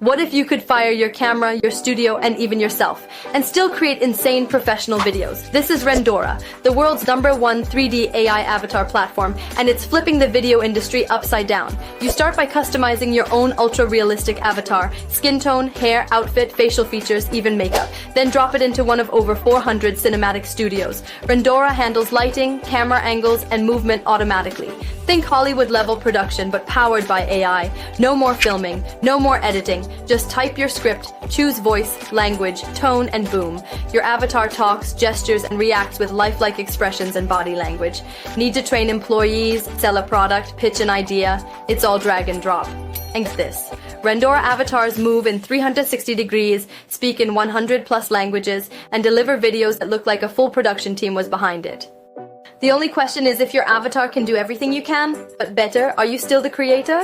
What if you could fire your camera, your studio, and even yourself, and still create insane professional videos? This is Rendora, the world's #1 3D AI avatar platform, and it's flipping the video industry upside down. You start by customizing your own ultra-realistic avatar, skin tone, hair, outfit, facial features, even makeup. Then drop it into one of over 400 cinematic studios. Rendora handles lighting, camera angles, and movement automatically. Think Hollywood-level production, but powered by AI. No more filming, no more editing. Just type your script, choose voice, language, tone, and boom. Your avatar talks, gestures, and reacts with lifelike expressions and body language. Need to train employees, sell a product, pitch an idea? It's all drag and drop. And this. Rendora avatars move in 360 degrees, speak in 100+ languages, and deliver videos that look like a full production team was behind it. The only question is if your avatar can do everything you can, but better, are you still the creator?